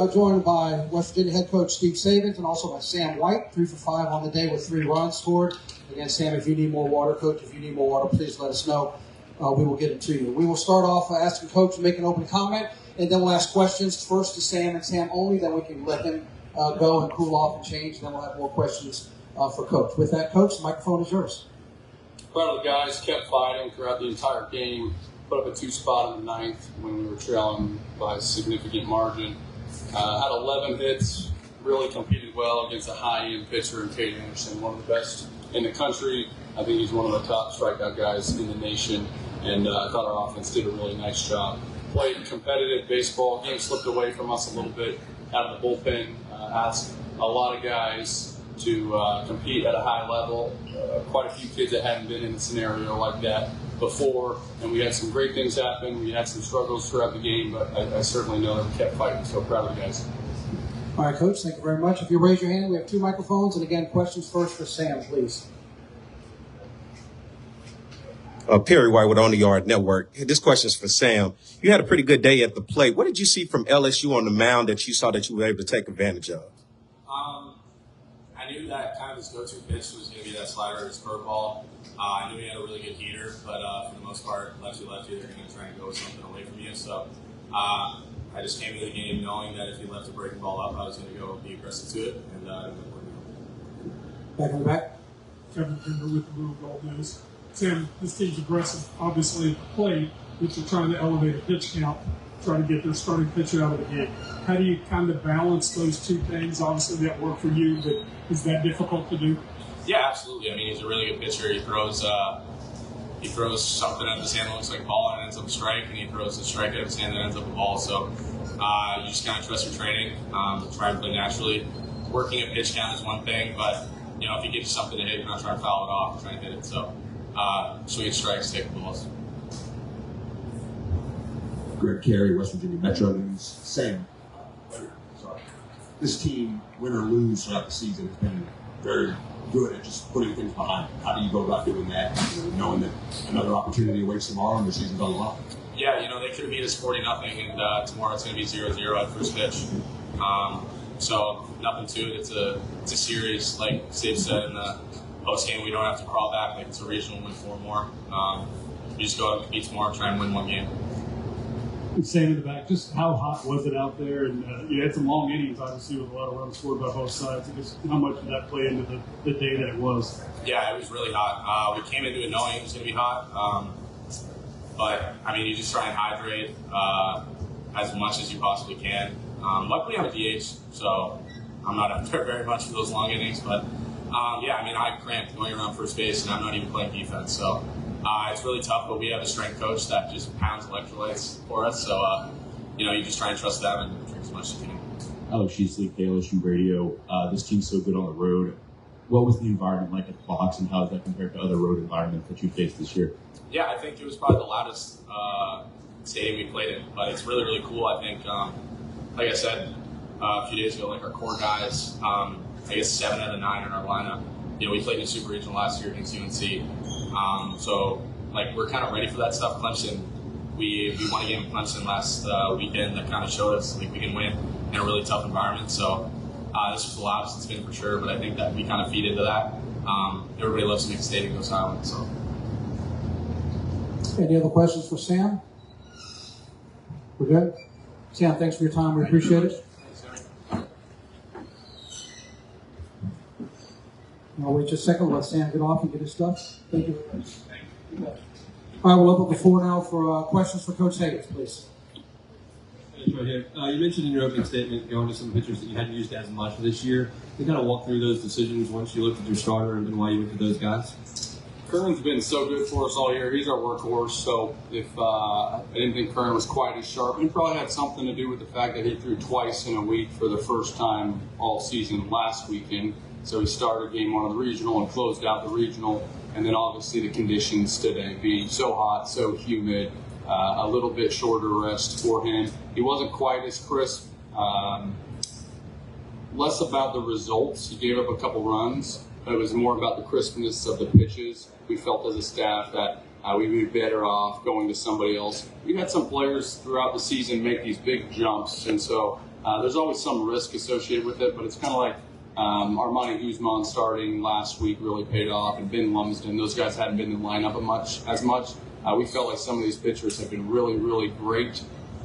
Joined by West Virginia head coach Steve Sabins and also by Sam White, 3 for 5 on the day with 3 runs scored. Again, Sam, if you need more water, Coach, if you need more water, please let us know. We will get it to you. We will start off asking Coach to make an open comment, and then we'll ask questions first to Sam and Sam only, then we can let him go and cool off and change, and then we'll have more questions for Coach. With that, Coach, the microphone is yours. Proud of the guys, kept fighting throughout the entire game, put up a 2 spot in the 9th when we were trailing by a significant margin. Had 11 hits, really competed well against a high-end pitcher in Cade Anderson, one of the best in the country. I think he's one of the top strikeout guys in the nation, and I thought our offense did a really nice job. Played competitive baseball. Game slipped away from us a little bit out of the bullpen. Asked a lot of guys to compete at a high level. Quite a few kids that hadn't been in a scenario like that before, and we had some great things happen. We had some struggles throughout the game, but I certainly know that we kept fighting. So proud of the guys. All right, Coach, thank you very much. If you raise your hand, we have 2 microphones, and again, questions first for Sam, please. Perry White with On the Yard Network. This question is for Sam. You had a pretty good day at the plate. What did you see from LSU on the mound that you saw that you were able to take advantage of? I knew that kind of his go-to pitch was going to be that slider or his curveball. I knew he had a really good heater, but for the most part, lefty-lefty, they're going to try and go with something away from you. So I just came into the game knowing that if he left a breaking ball up, I was going to go be aggressive to it, and it ended up working out. Back in the back. Kevin Pender with the Blue Gold News. Sam, this team's aggressive, obviously, at the plate, but you're trying to elevate a pitch count, trying to get their starting pitcher out of the game. How do you kind of balance those two things? Obviously, that worked for you, but is that difficult to do? Yeah, absolutely. I mean, he's a really good pitcher. He throws something at his hand that looks like a ball and it ends up a strike, and he throws a strike at his hand that ends up a ball. So you just kind of trust your training, try and play naturally. Working a pitch count is one thing, but if he gives you something to hit, you're not trying to foul it off, you're trying to hit it. So swing at strikes, take the balls. Greg Carey, West Virginia Metro News. Sam, this team, win or lose throughout the season, has been very good at just putting things behind. How do you go about doing that, knowing that another opportunity awaits tomorrow and the season's on the line? Yeah, they could have beat us 40-0, and tomorrow it's going to be 0-0 at first pitch. So nothing to it. It's a series, like Steve said in the post game. We don't have to crawl back like it's a regional, win 4 more. You just go out and compete tomorrow, try and win 1 game. Sam in the back, just how hot was it out there? And you had some long innings, obviously, with a lot of runs scored by both sides. Just how much did that play into the day that it was? Yeah, it was really hot. We came into it knowing it was going to be hot. But, you just try and hydrate as much as you possibly can. Luckily, I'm a DH, so I'm not out there very much for those long innings. But, I cramped going around first base, and I'm not even playing defense. So it's really tough, but we have a strength coach that just pounds electrolytes for us. So, you just try and trust them and drink as much as you can. Alex Sheasley, KLSU Radio. This team's so good on the road. What was the environment like at the box, and how does that compare to other road environments that you faced this year? Yeah, I think it was probably the loudest stadium we played in, but it's really, really cool. I think, like I said a few days ago, our core guys, 7 out of 9 in our lineup. We played in the Super Regional last year against UNC. So we're kind of ready for that stuff. Clemson, we won a game in Clemson last weekend that kind of showed us we can win in a really tough environment. So this was the loudest it's been for sure, but I think that we kind of feed into that. Everybody loves to make the stadium go silent. So. Any other questions for Sam? We're good? Sam, thanks for your time. We appreciate it. I'll wait just a second. We'll let Sam get off and get his stuff. Thank you very much. All right, we'll open the floor now for questions for Coach Higgins, please. Right here. You mentioned in your opening statement going to some pitchers that you hadn't used as much this year. Can you kind of walk through those decisions once you looked at your starter and then why you went to those guys? Kern's been so good for us all year. He's our workhorse, so if I didn't think Kern was quite as sharp, it probably had something to do with the fact that he threw twice in a week for the first time all season last weekend. So he started game 1 of the regional and closed out the regional, and then obviously the conditions today being so hot, so humid, a little bit shorter rest for him. He wasn't quite as crisp. Less about the results. He gave up a couple runs, but it was more about the crispness of the pitches. We felt as a staff that we'd be better off going to somebody else. We've had some players throughout the season make these big jumps, and so There's always some risk associated with it, but it's kind of like Armani Guzman starting last week really paid off, and Ben Lumsden. Those guys hadn't been in the lineup as much. We felt like some of these pitchers have been really, really great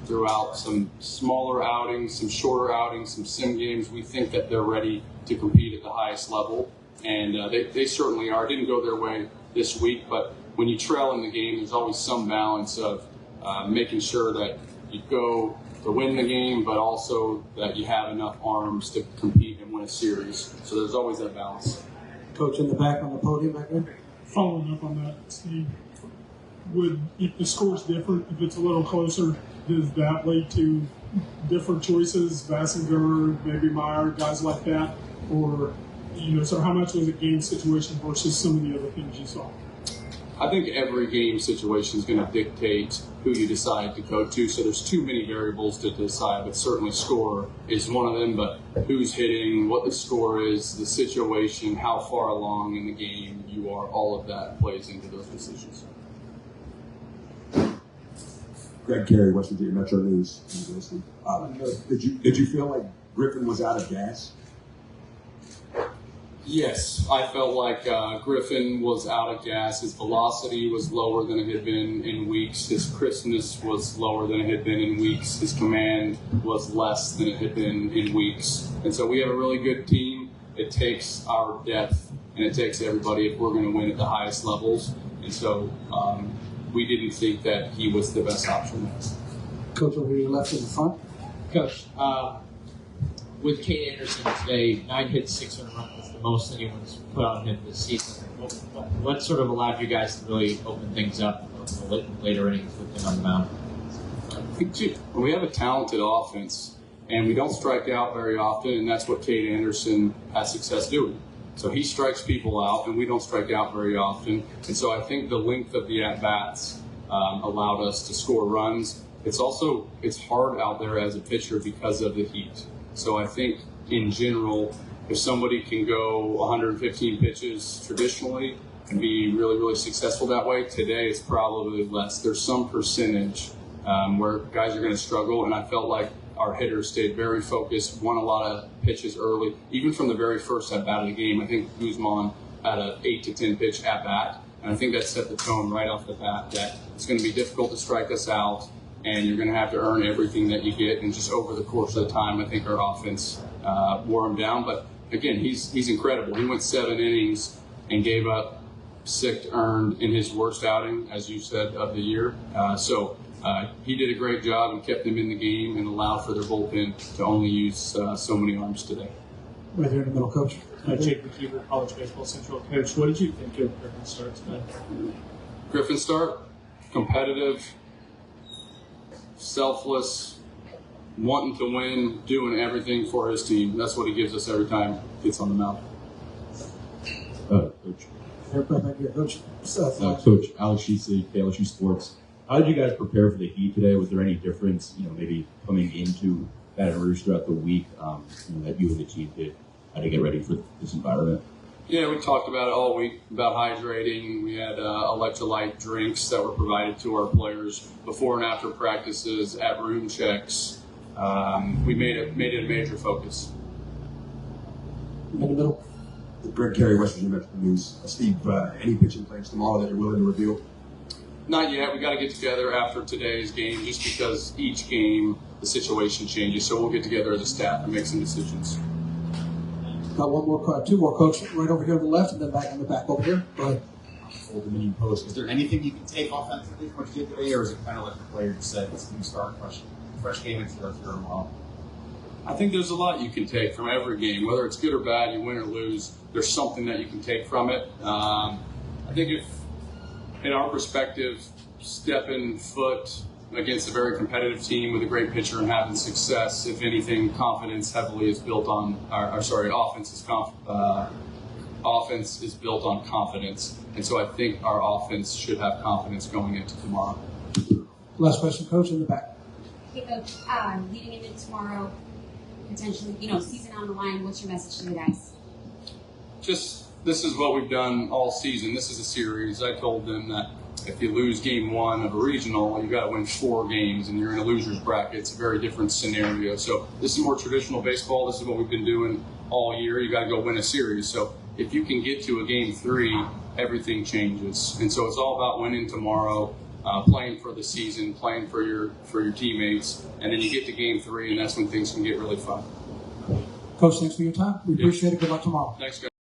throughout some smaller outings, some shorter outings, some sim games. We think that they're ready to compete at the highest level, and they certainly are. It didn't go their way this week, but when you trail in the game, there's always some balance of making sure that you go to win the game, but also that you have enough arms to compete and win a series. So there's always that balance. Coach in the back on the podium back there. Following up on that, Steve, if the score's different, if it's a little closer, does that lead to different choices, Bassinger, maybe Meyer, guys like that? Or, so how much was it game situation versus some of the other things you saw? I think every game situation is going to dictate who you decide to go to. So there's too many variables to decide, but certainly score is one of them. But who's hitting, what the score is, the situation, how far along in the game you are, all of that plays into those decisions. Greg Carey, West Virginia Metro News. Did you feel like Griffin was out of gas? Yes, I felt like Griffin was out of gas. His velocity was lower than it had been in weeks. His crispness was lower than it had been in weeks. His command was less than it had been in weeks. And so we have a really good team. It takes our depth, and it takes everybody if we're going to win at the highest levels. And so we didn't think that he was the best option. Coach over here left in the front. Coach, with Kate Anderson today, 9 hits, 6 earned runs, that's the most anyone's put on him this season. What sort of allowed you guys to really open things up in the later innings with him on the mound? I think we have a talented offense, and we don't strike out very often, and that's what Kate Anderson has success doing. So he strikes people out, and we don't strike out very often. And so I think the length of the at-bats allowed us to score runs. It's hard out there as a pitcher because of the heat. So I think in general, if somebody can go 115 pitches traditionally and be really, really successful that way, today it's probably less. There's some percentage where guys are going to struggle, and I felt like our hitters stayed very focused, won a lot of pitches early. Even from the very first at-bat of the game, I think Guzman had an 8 to 10 pitch at-bat, and I think that set the tone right off the bat that it's going to be difficult to strike us out, and you're going to have to earn everything that you get. And just over the course of the time, I think our offense wore him down. But again, he's incredible. He went 7 innings and gave up 6 earned in his worst outing, as you said, of the year. So he did a great job and kept them in the game and allowed for their bullpen to only use so many arms today. Right there in the middle, Coach. Jake McKeever, College Baseball Central coach. What did you think of Griffin's start today? Griffin's start, competitive, selfless, wanting to win, doing everything for his team. That's what he gives us every time he gets on the mound. Coach. Coach Alex Sheesley, KLSU Sports. How did you guys prepare for the heat today? Was there any difference, maybe coming into Baton Rouge throughout the week that you and the team did to get ready for this environment? Yeah, we talked about it all week, about hydrating. We had electrolyte drinks that were provided to our players before and after practices, at room checks. We made it a major focus. In the middle. Greg Carey, West Virginia Metro News. Steve, any pitching plans tomorrow that you're willing to reveal? Not yet. We got to get together after today's game, just because each game the situation changes. So we'll get together as a staff and make some decisions. Got two more, Coach, right over here on the left, and then back in the back over here. Go ahead. Old Dominion Post. Is there anything you can take offensively from what you did today, or is it kind of like the player just said, it's a new start, fresh game, and throw them well? I think there's a lot you can take from every game, whether it's good or bad, you win or lose. There's something that you can take from it. I think if, in our perspective, stepping foot against a very competitive team with a great pitcher and having success, if anything, confidence heavily is built on, offense is built on confidence. And so I think our offense should have confidence going into tomorrow. Last question, Coach, in the back. Hey, Coach, leading into tomorrow, potentially, season on the line, what's your message to the guys? This is what we've done all season. This is a series. I told them that if you lose game 1 of a regional, you got to win 4 games, and you're in a loser's bracket. It's a very different scenario. So this is more traditional baseball. This is what we've been doing all year. You got to go win a series. So if you can get to a game 3, everything changes. And so it's all about winning tomorrow, playing for the season, playing for your teammates, and then you get to game 3, and that's when things can get really fun. Coach, thanks for your time. We appreciate it. Good luck tomorrow. Thanks, guys.